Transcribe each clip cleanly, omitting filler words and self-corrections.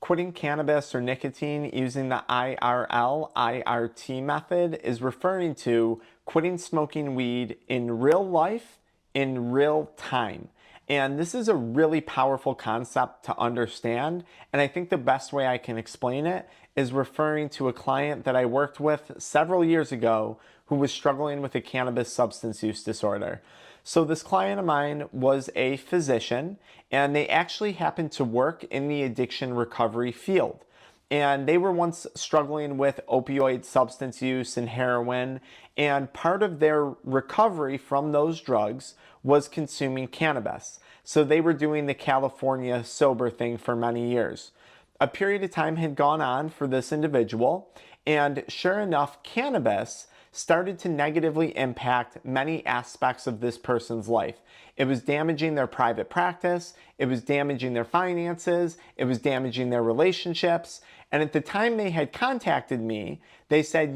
quitting cannabis or nicotine using the IRL/IRT method is referring to quitting smoking weed in real life, in real time. And this is a really powerful concept to understand. And I think the best way I can explain it is referring to a client that I worked with several years ago who was struggling with a cannabis substance use disorder. So this client of mine was a physician, and they actually happened to work in the addiction recovery field. And they were once struggling with opioid substance use and heroin, and part of their recovery from those drugs was consuming cannabis. So they were doing the California sober thing for many years. A period of time had gone on for this individual, and sure enough, cannabis started to negatively impact many aspects of this person's life. It was damaging their private practice, it was damaging their finances, it was damaging their relationships. And at the time they had contacted me, they said,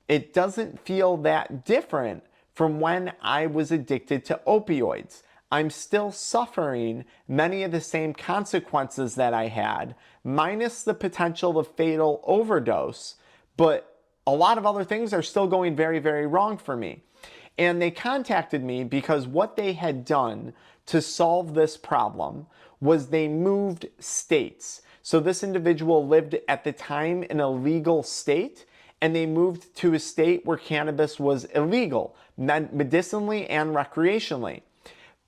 it doesn't feel that different from when I was addicted to opioids. I'm still suffering many of the same consequences that I had, minus the potential of fatal overdose, but a lot of other things are still going very, very wrong for me. And they contacted me because what they had done to solve this problem was they moved states. So this individual lived at the time in a legal state, and they moved to a state where cannabis was illegal, medicinally and recreationally.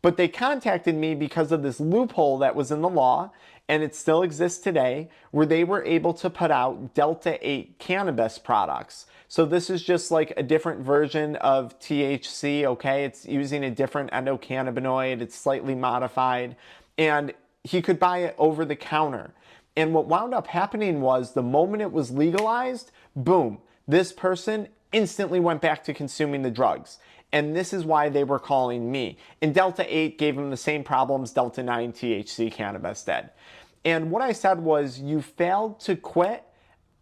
But they contacted me because of this loophole that was in the law, and it still exists today, where they were able to put out Delta-8 cannabis products. So this is just like a different version of THC, okay? It's using a different endocannabinoid, it's slightly modified, and he could buy it over the counter. And what wound up happening was the moment it was legalized, boom, this person instantly went back to consuming the drugs. And this is why they were calling me. And Delta-8 gave them the same problems Delta-9 THC cannabis did. And what I said was, you failed to quit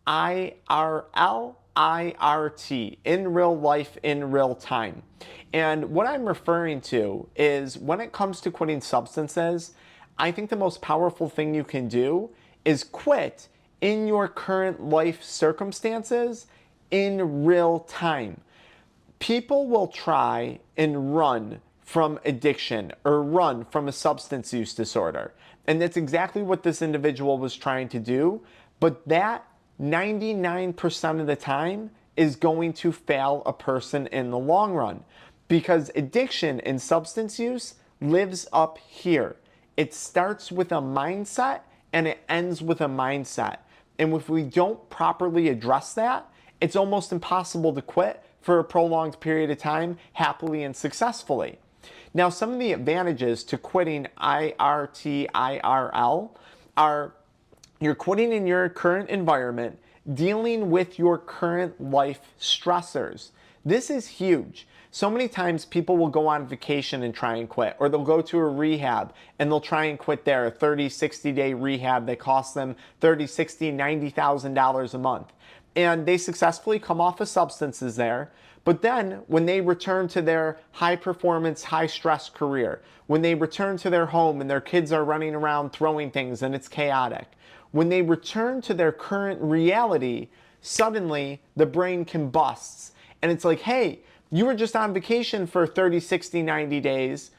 IRL/IRT, in real life, in real time. And what I'm referring to is when it comes to quitting substances, I think the most powerful thing you can do is quit in your current life circumstances in real time. People will try and run from addiction or run from a substance use disorder. And that's exactly what this individual was trying to do. But that 99% of the time is going to fail a person in the long run, because addiction and substance use lives up here. It starts with a mindset and it ends with a mindset. And if we don't properly address that, it's almost impossible to quit for a prolonged period of time, happily and successfully. Now, some of the advantages to quitting IRT/IRL are you're quitting in your current environment, dealing with your current life stressors. This is huge. So many times people will go on vacation and try and quit, or they'll go to a rehab and they'll try and quit there, a 30, 60-day rehab that costs them $30, $60, $90,000 a month. And they successfully come off of substances there. But then when they return to their high performance, high stress career, when they return to their home and their kids are running around throwing things and it's chaotic, when they return to their current reality, suddenly the brain combusts. And it's like, hey, you were just on vacation for 30, 60, 90 days.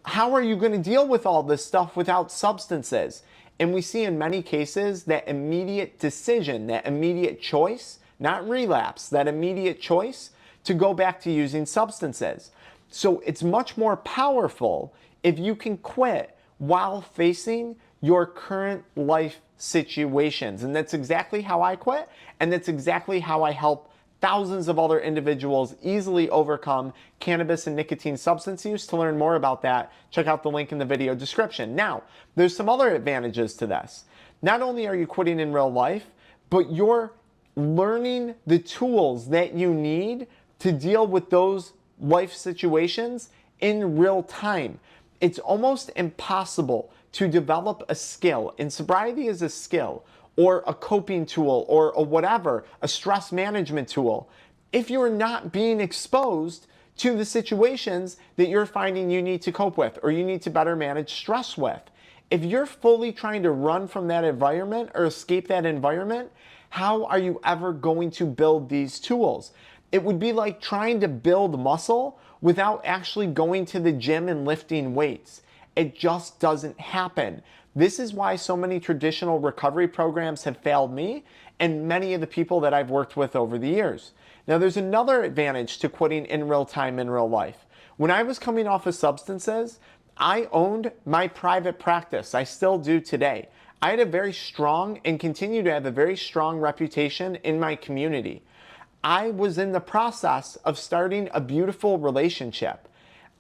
How are you going to deal with all this stuff without substances? And we see in many cases that immediate decision, that immediate choice, not relapse, that immediate choice to go back to using substances. So it's much more powerful if you can quit while facing your current life situations. And that's exactly how I quit, and that's exactly how I help thousands of other individuals easily overcome cannabis and nicotine substance use. To learn more about that, check out the link in the video description. Now, there's some other advantages to this. Not only are you quitting in real life, but you're learning the tools that you need to deal with those life situations in real time. It's almost impossible to develop a skill, and sobriety is a skill, or a coping tool, or a whatever, a stress management tool, if you're not being exposed to the situations that you're finding you need to cope with or you need to better manage stress with. If you're fully trying to run from that environment or escape that environment, how are you ever going to build these tools? It would be like trying to build muscle without actually going to the gym and lifting weights. It just doesn't happen. This is why so many traditional recovery programs have failed me and many of the people that I've worked with over the years. Now, there's another advantage to quitting in real time, in real life. When I was coming off of substances, I owned my private practice. I still do today. I had a very strong and continue to have a very strong reputation in my community. I was in the process of starting a beautiful relationship.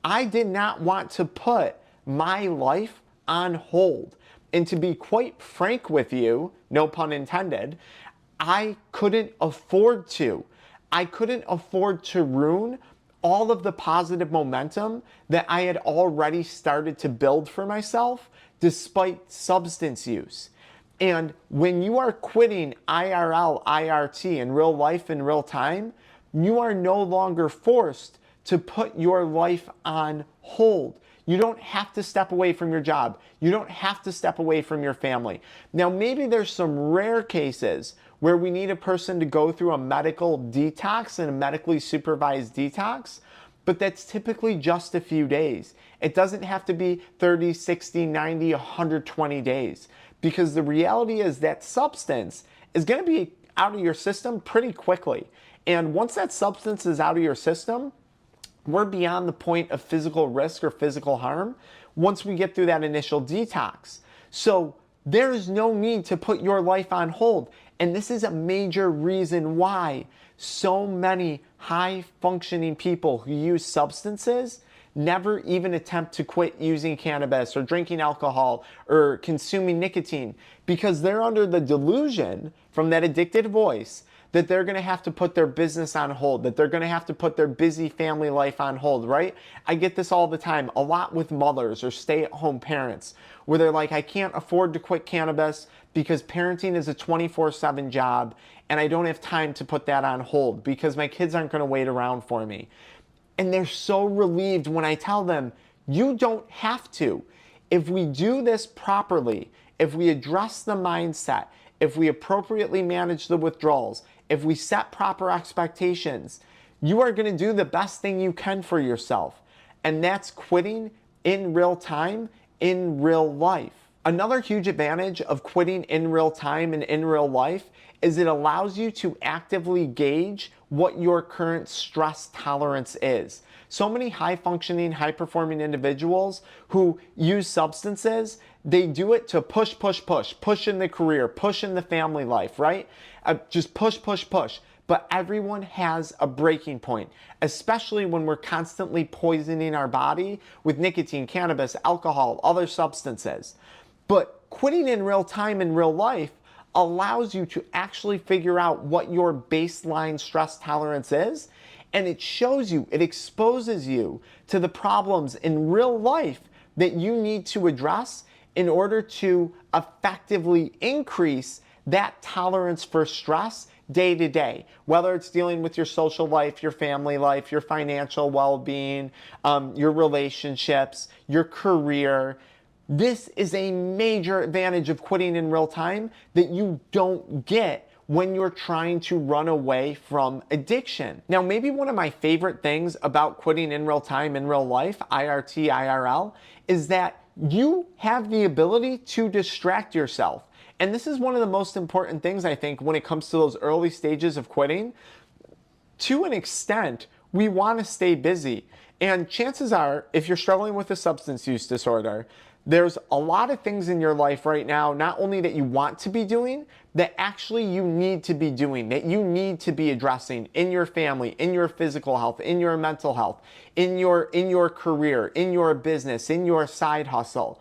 I did not want to put my life on hold. And to be quite frank with you, no pun intended, I couldn't afford to. I couldn't afford to ruin all of the positive momentum that I had already started to build for myself despite substance use. And when you are quitting IRL, IRT in real life, in real time, you are no longer forced to put your life on hold. You don't have to step away from your job. You don't have to step away from your family. Now, maybe there's some rare cases where we need a person to go through a medical detox and a medically supervised detox, but that's typically just a few days. It doesn't have to be 30, 60, 90, 120 days, because the reality is that substance is going to be out of your system pretty quickly. And once that substance is out of your system, we're beyond the point of physical risk or physical harm once we get through that initial detox. So there's no need to put your life on hold. And this is a major reason why so many high-functioning people who use substances never even attempt to quit using cannabis or drinking alcohol or consuming nicotine, because they're under the delusion from that addicted voice that they're going to have to put their business on hold, that they're going to have to put their busy family life on hold, right? I get this all the time, a lot with mothers or stay-at-home parents, where they're like, I can't afford to quit cannabis because parenting is a 24/7 job and I don't have time to put that on hold because my kids aren't going to wait around for me. And they're so relieved when I tell them, you don't have to. If we do this properly, if we address the mindset, if we appropriately manage the withdrawals, if we set proper expectations, you are going to do the best thing you can for yourself. And that's quitting in real time, in real life. Another huge advantage of quitting in real time and in real life is it allows you to actively gauge what your current stress tolerance is. So many high-functioning, high-performing individuals who use substances, they do it to push, push, push, push in the career, push in the family life, right? Just push, push, push. But everyone has a breaking point, especially when we're constantly poisoning our body with nicotine, cannabis, alcohol, other substances. But quitting in real time, in real life, allows you to actually figure out what your baseline stress tolerance is. And it shows you, it exposes you to the problems in real life that you need to address in order to effectively increase that tolerance for stress day to day, whether it's dealing with your social life, your family life, your financial well-being, your relationships, your career. This is a major advantage of quitting in real time that you don't get when you're trying to run away from addiction. Now, maybe one of my favorite things about quitting in real time, in real life, IRT, IRL, is that you have the ability to distract yourself. And this is one of the most important things, I think, when it comes to those early stages of quitting. To an extent, we want to stay busy. And chances are, if you're struggling with a substance use disorder, there's a lot of things in your life right now, not only that you want to be doing, that actually you need to be doing, that you need to be addressing in your family, in your physical health, in your mental health, in your career, in your business, in your side hustle.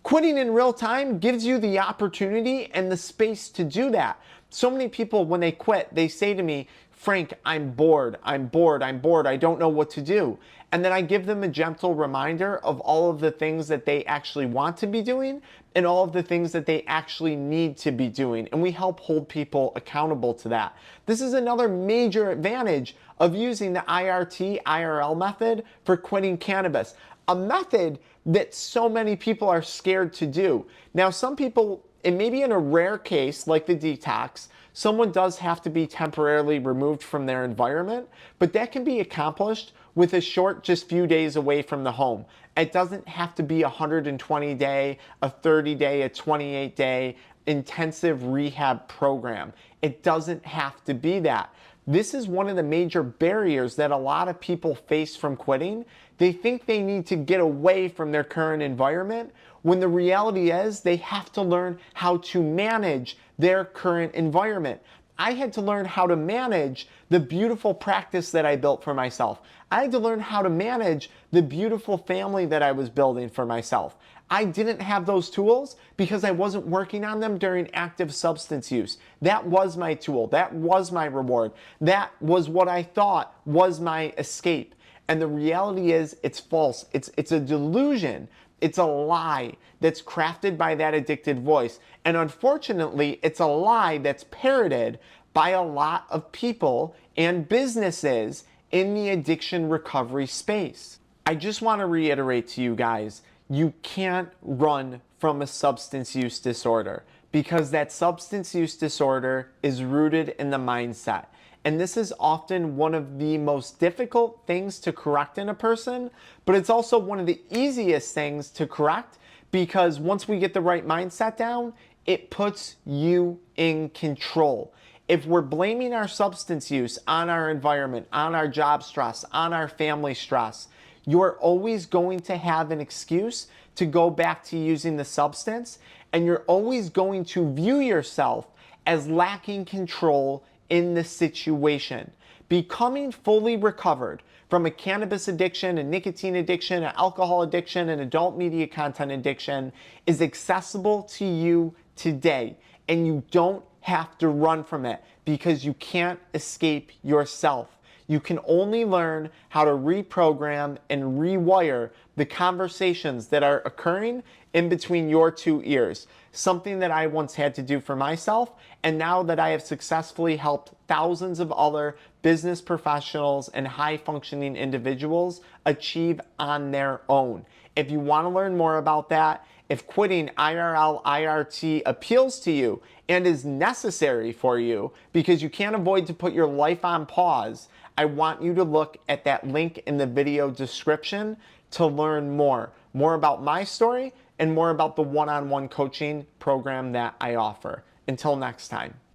Quitting in real time gives you the opportunity and the space to do that. So many people, when they quit, they say to me, Frank, I'm bored, I don't know what to do. And then I give them a gentle reminder of all of the things that they actually want to be doing and all of the things that they actually need to be doing. And we help hold people accountable to that. This is another major advantage of using the IRT, IRL method for quitting cannabis. a method that so many people are scared to do. Now, some people, and maybe in a rare case like the detox, someone does have to be temporarily removed from their environment, but that can be accomplished with a short, just few days away from the home. It doesn't have to be a 120-day, a 30-day, a 28-day intensive rehab program. It doesn't have to be that. This is one of the major barriers that a lot of people face from quitting. They think they need to get away from their current environment, when the reality is they have to learn how to manage their current environment. I had to learn how to manage the beautiful practice that I built for myself. I had to learn how to manage the beautiful family that I was building for myself. I didn't have those tools because I wasn't working on them during active substance use. That was my tool. That was my reward. That was what I thought was my escape. And the reality is it's false. It's a delusion. It's a lie that's crafted by that addicted voice. And unfortunately, it's a lie that's parroted by a lot of people and businesses in the addiction recovery space. I just want to reiterate to you guys, you can't run from a substance use disorder, because that substance use disorder is rooted in the mindset. And this is often one of the most difficult things to correct in a person, but it's also one of the easiest things to correct, because once we get the right mindset down, it puts you in control. If we're blaming our substance use on our environment, on our job stress, on our family stress, you're always going to have an excuse to go back to using the substance, and you're always going to view yourself as lacking control in the situation. Becoming fully recovered from a cannabis addiction, a nicotine addiction, an alcohol addiction, an adult media content addiction is accessible to you today, and you don't have to run from it, because you can't escape yourself. You can only learn how to reprogram and rewire the conversations that are occurring in between your two ears. Something that I once had to do for myself, and now that I have successfully helped thousands of other business professionals and high-functioning individuals achieve on their own. If you want to learn more about that, if quitting IRL, IRT appeals to you and is necessary for you because you can't avoid to put your life on pause, I want you to look at that link in the video description to learn more about my story and more about the one-on-one coaching program that I offer. Until next time.